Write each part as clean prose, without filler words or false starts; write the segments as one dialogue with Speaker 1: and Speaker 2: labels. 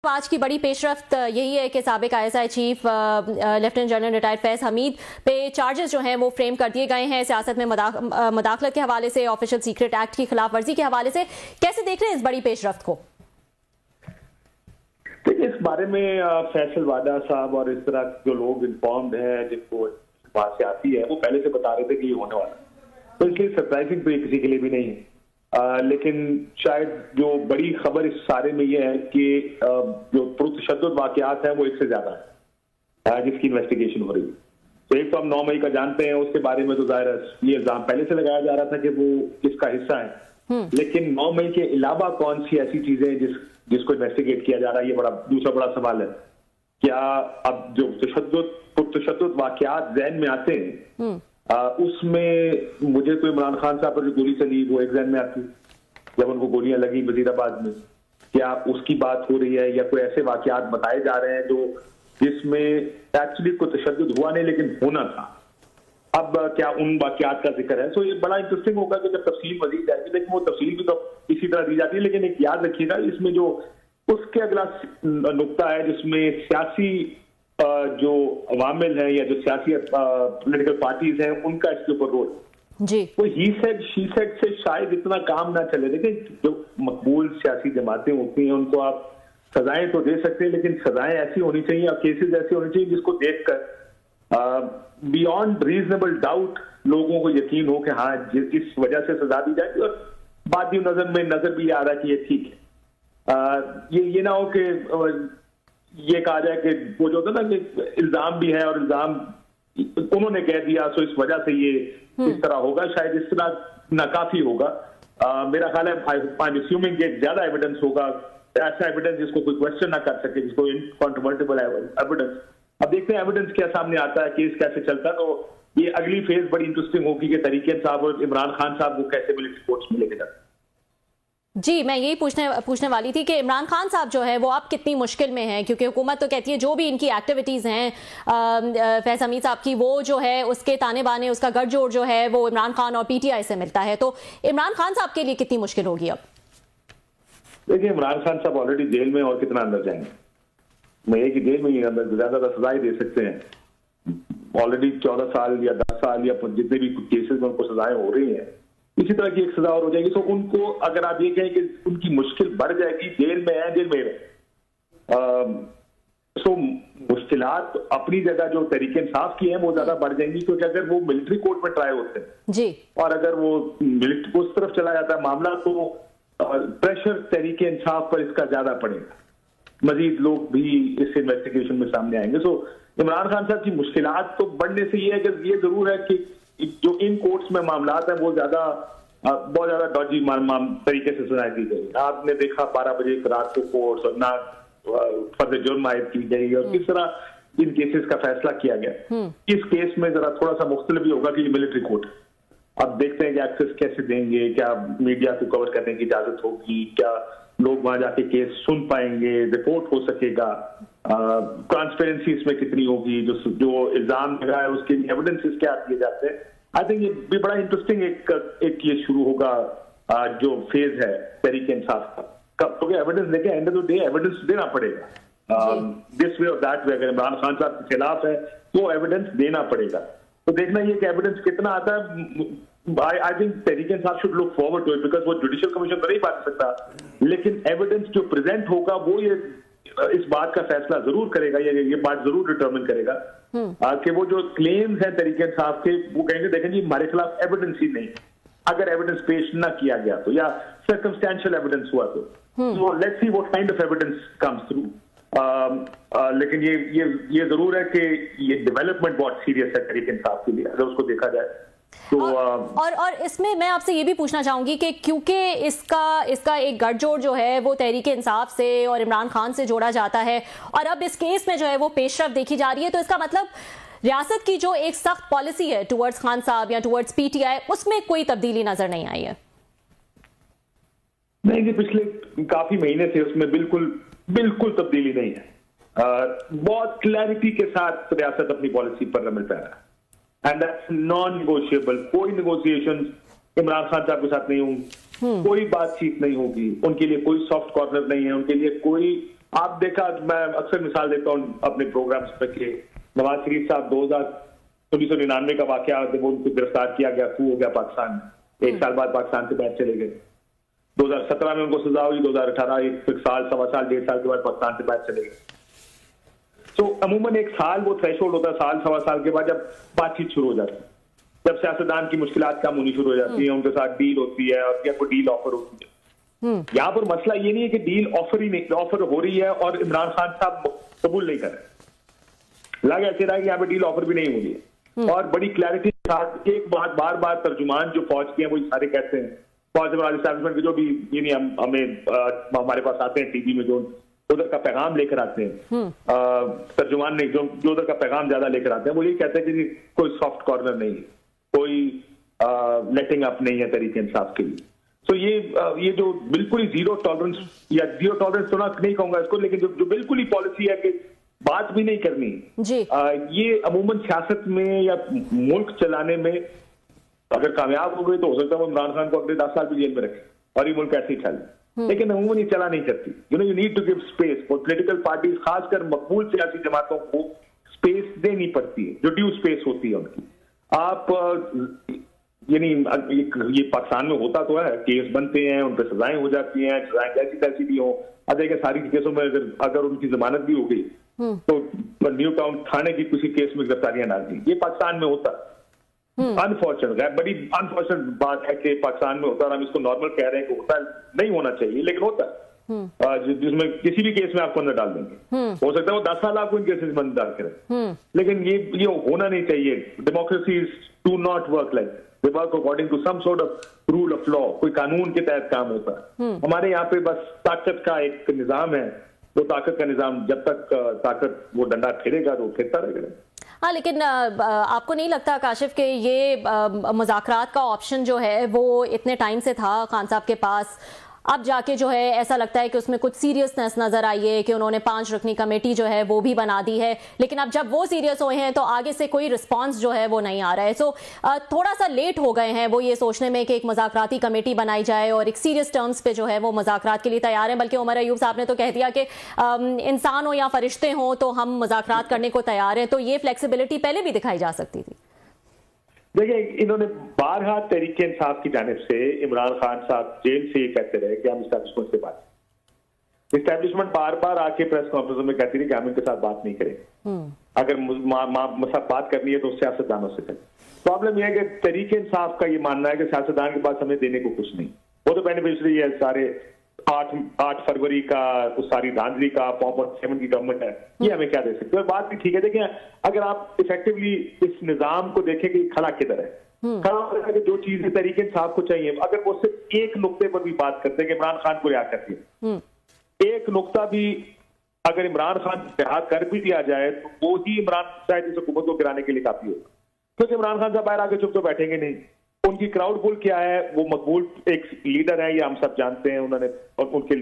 Speaker 1: आज की बड़ी पेशरफ्त यही है कि साबिक ISI chief lieutenant general retired Faiz Hamid पे चार्जेस जो हैं वो फ्रेम कर दिए गए हैं सियासत में मदाखलत के हवाले से, ऑफिशियल सीक्रेट एक्ट की खिलाफ वर्जी के हवाले से। कैसे देख रहे हैं इस बड़ी पेशरफ्त को?
Speaker 2: देखिए, इस बारे में फैसल वादा साहब और इस तरह जो लोग इन्फॉर्म्ड हैं, जिनको बात से आती है, वो पहले से बता रहे थे कि ये होने वाला, तो इसलिए सरप्राइजिंग तो किसी के लिए भी नहीं है। लेकिन शायद जो बड़ी खबर इस सारे में ये है कि जो पुरतशद्दुद वाकयात हैं वो एक से ज्यादा है जिसकी इन्वेस्टिगेशन हो रही है। तो एक तो हम 9 मई का जानते हैं, उसके बारे में तो जाहिर है ये इल्जाम पहले से लगाया जा रहा था कि वो इसका हिस्सा है, लेकिन 9 मई के अलावा कौन सी ऐसी चीजें जिसको इन्वेस्टिगेट किया जा रहा है, ये दूसरा बड़ा सवाल है। क्या अब जो पुरतशद्दुद वाकयात ज़हन में आते हैं उसमें मुझे तो इमरान खान साहब पर जो गोली चली वो एक ज़हन में आती, जब उनको गोलियां लगी वजीराबाद में, क्या उसकी बात हो रही है, या कोई ऐसे वाकयात बताए जा रहे हैं जो जिसमें एक्चुअली कोई तशद्दुद हुआ नहीं लेकिन होना था। अब क्या उन वाकयात का जिक्र है? तो ये बड़ा इंटरेस्टिंग होगा कि जब तफसील मजीद जाएगी, लेकिन वो तफसील भी तो इसी तरह दी जाती है। लेकिन एक याद रखिएगा, इसमें जो उसके अगला नुक्ता है जिसमें सियासी जो अवामिल है या जो सियासी पॉलिटिकल पार्टीज हैं उनका इसके ऊपर रोल
Speaker 1: जी,
Speaker 2: वो ही सेड शी सेड से शायद इतना काम ना चले। देखिए, जो मकबूल सियासी जमातें होती हैं उनको आप सजाएं तो दे सकते हैं, लेकिन सजाएं ऐसी होनी चाहिए और केसेस ऐसे होने चाहिए जिसको देखकर बियॉन्ड रीजनेबल डाउट लोगों को यकीन हो कि हाँ इस वजह से सजा दी जाएगी, और बाकी नजर भी आ रहा है कि ये ठीक है। ये ना हो कि ये कहा जाए कि वो जो होता है ना कि इल्जाम भी है और इल्जाम उन्होंने कह दिया तो इस वजह से ये इस तरह होगा, शायद इस तरह नाकाफी होगा। मेरा ख्याल है आई एम अस्यूमिंग कि ज्यादा एविडेंस होगा, ऐसा एविडेंस जिसको कोई क्वेश्चन ना कर सके, जिसको इनकॉन्ट्रोवर्टिबल एविडेंस। अब देखते हैं एविडेंस क्या सामने आता है, केस कैसे चलता है। तो ये अगली फेज बड़ी इंटरेस्टिंग होगी कि तरीके साहब और इमरान खान साहब को कैसे मिलिट्री कोर्ट्स में लेके जाते।
Speaker 1: जी, मैं यही पूछने वाली थी कि इमरान खान साहब जो है वो आप कितनी मुश्किल में हैं, क्योंकि हुकूमत तो कहती है जो भी इनकी एक्टिविटीज़ हैं फैज हमीद साहब की, वो जो है उसके ताने बाने, उसका गठजोड़ जो है वो इमरान खान और पीटीआई से मिलता है। तो इमरान खान साहब के लिए कितनी मुश्किल होगी अब?
Speaker 2: देखिए, इमरान खान साहब ऑलरेडी जेल में, और कितना अंदर जाएंगे? मैं एक ही जेल में ही अंदर ज्यादा सजाएं दे सकते हैं। ऑलरेडी 14 साल या 10 साल या जितने भी केसेस में उनको सजाएं हो रही हैं, इसी तरह की एक सजा और हो जाएगी। तो उनको अगर आप ये कहें कि उनकी मुश्किल बढ़ जाएगी, जेल में है, जेल में रहे, सो मुश्किलात अपनी जगह जो तरीके इंसाफ की हैं वो ज्यादा बढ़ जाएंगी, क्योंकि अगर वो मिलिट्री कोर्ट में ट्राई होते हैं
Speaker 1: जी, और
Speaker 2: अगर वो मिलिट्री को उस तरफ चला जाता है मामला, तो प्रेशर तरीके इंसाफ पर इसका ज्यादा पड़ेगा, मजीद लोग भी इस इन्वेस्टिगेशन में सामने आएंगे। सो इमरान खान साहब की मुश्किलात तो बढ़ने से ये है कि ये जरूर है कि जो इन कोर्ट्स में मामलात हैं वो बहुत ज्यादा डॉजी तरीके से सुनाई दी गई। आपने देखा 12 बजे रात को कोर्ट्स, और ना फर्द जुर्म आयद की गई, और किस तरह इन केसेस का फैसला किया गया। इस केस में जरा थोड़ा सा मुख्तलिफ भी होगा कि ये मिलिट्री कोर्ट, अब देखते हैं कि एक्सेस कैसे देंगे, क्या मीडिया को कवर करने की इजाजत होगी, क्या लोग वहां जाके केस सुन पाएंगे, रिपोर्ट हो सकेगा, ट्रांसपेरेंसी इसमें कितनी होगी, जो इल्जाम लगा है उसके एविडेंसेस क्या दिए जाते हैं। आई थिंक ये भी बड़ा इंटरेस्टिंग एक ये शुरू होगा जो फेज है तरीके इंसाफ का, क्योंकि एविडेंस देखे end of the day evidence देना पड़ेगा दिस वे और दैट वे। अगर इमरान खान साहब के खिलाफ है तो एविडेंस देना पड़ेगा, तो देखना ये कि एविडेंस कितना आता है। I think Tehreek Insaf should look forward to it, because वो जुडिशियल कमीशन तो नहीं बांट सकता, लेकिन एविडेंस जो प्रेजेंट होगा वो ये इस बात का फैसला जरूर करेगा, ये बात जरूर डिटरमिन करेगा कि वो जो क्लेम्स हैं तहरीक इंसाफ के, वो कहेंगे देखें जी हमारे खिलाफ एविडेंस ही नहीं, अगर एविडेंस पेश ना किया गया तो, या सर्कमस्टेंशियल एविडेंस हुआ तो let's see what kind of evidence comes through. लेकिन ये जरूर है कि ये डेवलपमेंट बहुत सीरियस है तहरीक इंसाफ के लिए, अगर उसको देखा जाए तो।
Speaker 1: और इसमें मैं आपसे ये भी पूछना चाहूंगी कि क्योंकि इसका एक गठजोड़ जो है वो तहरीक इंसाफ से और इमरान खान से जोड़ा जाता है, और अब इस केस में जो है वो पेशरफ देखी जा रही है, तो इसका मतलब रियासत की जो एक सख्त पॉलिसी है टुवर्ड्स खान साहब या टुवर्ड्स पीटीआई, उसमें कोई तब्दीली नजर नहीं आई है।
Speaker 2: नहीं, पिछले काफी महीने से उसमें बिल्कुल तब्दीली नहीं है। बहुत क्लैरिटी के साथ रियासत अपनी पॉलिसी पर अमल कर रहा है, एंड दैट्स नॉन निगोशिएबल। कोई निगोशिएशन इमरान खान साहब के साथ नहीं होंगी, कोई बातचीत नहीं होगी, उनके लिए कोई सॉफ्ट कॉर्नर नहीं है, उनके लिए कोई आप देखा, मैं अक्सर मिसाल देता हूँ अपने प्रोग्राम्स पे कि नवाज शरीफ साहब 1999 का वाकया, जब उनको गिरफ्तार किया गया, coup हो गया पाकिस्तान में, 1 साल बाद पाकिस्तान से बाहर चले गए। 2017 में उनको सजा हुई, 2018 1 साल, 1.25 साल, 1.5 साल के बाद पाकिस्तान से बाहर चले गए। तो अमूमन 1 साल वो थ्रेशोल्ड होता है, साल 1.25 साल के बाद जब बातचीत शुरू हो जाती है, जब सियासतदान की मुश्किलात कम होनी शुरू हो जाती है, उनके साथ डील होती है और कोई डील ऑफर होती है। यहाँ पर मसला ये नहीं है कि डील ऑफर हो रही है और इमरान खान साहब कबूल नहीं कर रहे। लग ऐसे रहा है कि यहाँ पे डील ऑफर भी नहीं हो रही है। और बड़ी क्लैरिटी के साथ एक बात बार बार तर्जुमान जो फौज के हैं वो सारे कहते हैं, फौज एस्टैब्लिशमेंट के जो भी ये हमें हमारे पास आते हैं टीवी में, जो उधर का पैगाम लेकर आते हैं, तर्जुमान नहीं, जो उधर का पैगाम ज्यादा लेकर आते हैं, वो ये कहते हैं कि कोई सॉफ्ट कॉर्नर नहीं है, कोई लेटिंग अप नहीं है तरीके इंसाफ के लिए। तो ये जो बिल्कुल ही जीरो टॉलरेंस, या जीरो टॉलरेंस तो ना नहीं कहूंगा इसको, लेकिन जो बिल्कुल ही पॉलिसी है कि बात भी नहीं करनी जी। ये अमूमन सियासत में या मुल्क चलाने में अगर कामयाब हो गई तो हो सकता है वो इमरान खान को अगले 10 साल भी जेल में रखे और ये मुल्क ऐसे ही चले, लेकिन अमूमन ये चला नहीं करती। You need to give space for political parties, खासकर मकबूल सियासी जमातों को स्पेस देनी पड़ती है, जो ड्यू स्पेस होती है उनकी। आप यानी ये पाकिस्तान में होता तो है, केस बनते हैं, उन पर सजाएं हो जाती हैं, सजाएं जैसी तैसी भी हो। अब देखिए सारी केसों में अगर उनकी जमानत भी हो गई तो न्यू टाउन थाने की किसी केस में गिरफ्तारियां डाल दी। ये पाकिस्तान में होता अनफॉर्चुनेट है, बड़ी अनफॉर्चुनेट बात है कि पाकिस्तान में होता है। हम इसको नॉर्मल कह रहे हैं कि होता नहीं होना चाहिए, लेकिन होता है, जिसमें किसी भी केस में आपको अंदर डाल देंगे। हो सकता है वो 10 साल आपको इन केसेस में अंदर डाल करें, लेकिन ये होना नहीं चाहिए। Democracy do not work like, they work according to some sort of rule of law, कोई कानून के तहत काम होता है। हमारे यहाँ पे बस ताकत का एक निजाम है, वो ताकत का निजाम जब तक ताकत वो डंडा फिरेगा तो फिरता रहेगा।
Speaker 1: हाँ, लेकिन आपको नहीं लगता काशिफ कि ये मुज़ाकरात का ऑप्शन जो है वो इतने टाइम से था खान साहब के पास, अब जाके जो है ऐसा लगता है कि उसमें कुछ सीरियसनेस नजर आई है कि उन्होंने 5 रुकनी कमेटी जो है वो भी बना दी है, लेकिन अब जब वो सीरियस हुए हैं तो आगे से कोई रिस्पांस जो है वो नहीं आ रहा है। सो थोड़ा सा लेट हो गए हैं वो ये सोचने में कि एक मुज़ाकराती कमेटी बनाई जाए और एक सीरियस टर्म्स पे जो है वो मुज़ाकरात के लिए तैयार हैं। बल्कि उमर अयूब साहब ने तो कह दिया कि इंसान हो या फरिश्ते हो तो हम मुज़ाकरात करने को तैयार हैं। तो ये फ्लेक्सिबिलिटी पहले भी दिखाई जा सकती थी।
Speaker 2: देखिए, इन्होंने बारहा तहरीक इंसाफ की जानिब से इमरान खान साहब जेल से ये कहते रहे कि हम इस्टेब्लिशमेंट से बात, इस्टेब्लिशमेंट बार बार आके प्रेस कॉन्फ्रेंस में कहती रही कि हम इनके साथ बात नहीं करेंगे, अगर बात करनी है तो सियासतदानों से करें। प्रॉब्लम यह है कि तहरीक इंसाफ का ये मानना है कि सियासतदान के पास हमें देने को कुछ नहीं, वो तो बेनिफिशरी है सारे 8 फरवरी का, उस सारी धांधली का, 4.7 की गवर्नमेंट है, ये हमें क्या दे सकते हैं। बात भी ठीक है। देखिए, अगर आप इफेक्टिवली इस निजाम को देखें कि खड़ा किधर है, खड़ा कि जो चीजें तरीके इंसाफ को चाहिए, अगर वो सिर्फ एक नुक्ते पर भी बात करते हैं कि इमरान खान को रिहा कर दिया, एक नुक्ता भी अगर इमरान खान रिहा कर भी दिया जाए तो वो ही इमरान शायद इस हुकूमत को गिराने के लिए काफी होगा, क्योंकि इमरान खान साहब बाहर आके चुप तो बैठेंगे नहीं। उनकी क्राउड पुल क्या है, वो मकबूल एक लीडर है, ये हम सब जानते हैं। उन्होंने और उनके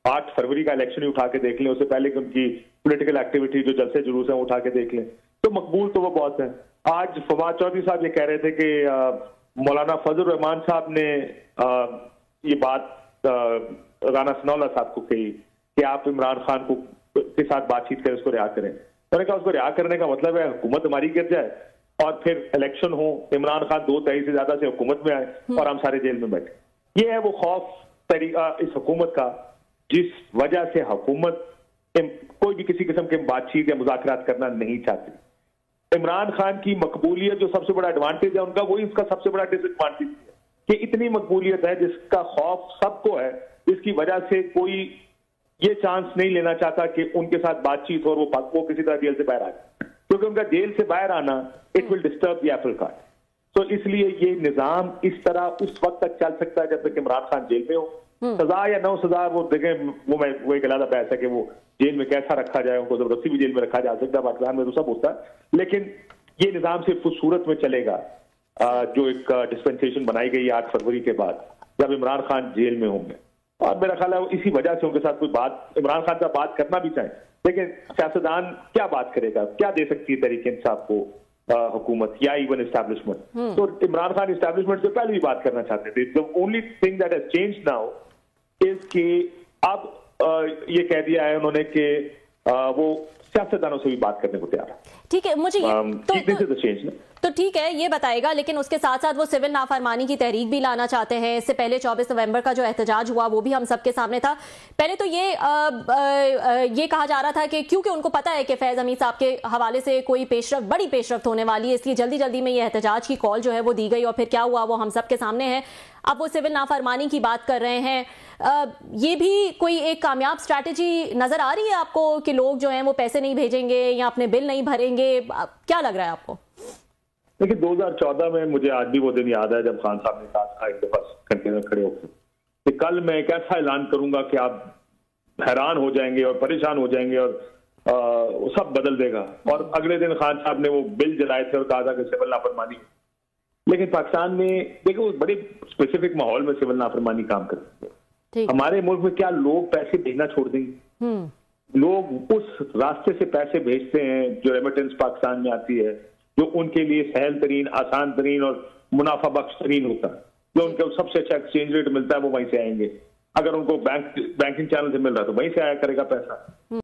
Speaker 2: 8 फरवरी का इलेक्शन ही उठा के देख लें, उससे पहले कि उनकी पॉलिटिकल एक्टिविटी जो जलसे जुलूस है वो उठा के देख लें, तो मकबूल तो वो बहुत है। आज फवाद चौधरी साहब ये कह रहे थे कि मौलाना फजल रहमान साहब ने ये बात राना सनाउल्लाह साहब को कही कि आप इमरान खान को के साथ बातचीत करें, उसको रिहा करें। मैंने कहा उसको रिहा करने का मतलब है हुकूमत हमारी गिर जाए और फिर इलेक्शन हो, इमरान खान 2 तिहाई से ज्यादा से हुकूमत में आए और हम सारे जेल में बैठे। ये है वो खौफ तरीका इस हुकूमत का, जिस वजह से हुकूमत कोई भी किसी किस्म के बातचीत या मुज़ाकरात करना नहीं चाहती। इमरान खान की मकबूलियत जो सबसे बड़ा एडवांटेज है उनका, वही उसका सबसे बड़ा डिसएडवांटेज है कि इतनी मकबूलियत है जिसका खौफ सबको है, जिसकी वजह से कोई ये चांस नहीं लेना चाहता कि उनके साथ बातचीत हो और वो किसी तरह जेल से बाहर आ जाए, क्योंकि उनका जेल से बाहर आना it will disturb the Apple cart. तो इसलिए ये निजाम इस तरह उस वक्त तक चल सकता है जब तक इमरान खान जेल में हो। सजा या न सजा वो देखें, वो एक अलग बहस है कि वो जेल में कैसा रखा जाए, उनको जबरदस्ती भी जेल में रखा जा सकता है, पाकिस्तान में तो सब होता है, लेकिन ये निजाम सिर्फ उस सूरत में चलेगा जो एक डिस्पेंसेशन बनाई गई 8 फरवरी के बाद, जब इमरान खान जेल में होंगे। और मेरा ख्याल है इसी वजह से उनके साथ कोई बात, इमरान खान साहब बात करना भी चाहे, लेकिन सियासतदान क्या बात करेगा, क्या दे सकती है तहरीक इंसाफ को हुकूमत या इवन एस्टैब्लिशमेंट। तो इमरान खान एस्टैब्लिशमेंट से पहले भी बात करना चाहते थे। The only thing that has changed now is कि अब ये कह दिया है उन्होंने कि वो सियासतदानों से भी बात करने को तैयार है।
Speaker 1: ठीक है, मुझे तो ठीक है, ये बताएगा, लेकिन उसके साथ साथ वो सिविल नाफरमानी की तहरीक भी लाना चाहते हैं। इससे पहले 24 नवंबर का जो एहतजाज हुआ वो भी हम सबके सामने था। पहले तो ये कहा जा रहा था कि क्योंकि उनको पता है कि फैज हमीद साहब के हवाले से कोई बड़ी पेशरफ्त होने वाली है, इसलिए जल्दी जल्दी में ये एहतजाज की कॉल जो है वो दी गई, और फिर क्या हुआ वो हम सबके सामने है। अब वो सिविल नाफरमानी की बात कर रहे हैं। ये भी कोई एक कामयाब स्ट्रैटेजी नजर आ रही है आपको कि लोग जो हैं वो पैसे नहीं भेजेंगे या अपने बिल नहीं भरेंगे? क्या लग रहा है आपको?
Speaker 2: देखिए 2014 में मुझे आज भी वो दिन याद है जब खान साहब ने कहा था एक दफा कंटेनर खड़े होकर कि कल मैं एक ऐसा ऐलान करूंगा कि आप हैरान हो जाएंगे और परेशान हो जाएंगे और वो सब बदल देगा। और अगले दिन खान साहब ने वो बिल जलाए थे और कहा था कि सिविल नाफरमानी। लेकिन पाकिस्तान में देखो बड़े स्पेसिफिक माहौल में सिविल नाफरमानी काम करती है। हमारे मुल्क में क्या लोग पैसे भेजना छोड़ देंगे? लोग उस रास्ते से पैसे भेजते हैं जो रेमिटेंस पाकिस्तान में आती है, जो उनके लिए सहल तरीन, आसान तरीन और मुनाफा बख्श तरीन होता है, जो उनको सबसे अच्छा एक्सचेंज रेट मिलता है, वो वहीं से आएंगे। अगर उनको बैंकिंग चैनल से मिल रहा है तो वहीं से आया करेगा पैसा।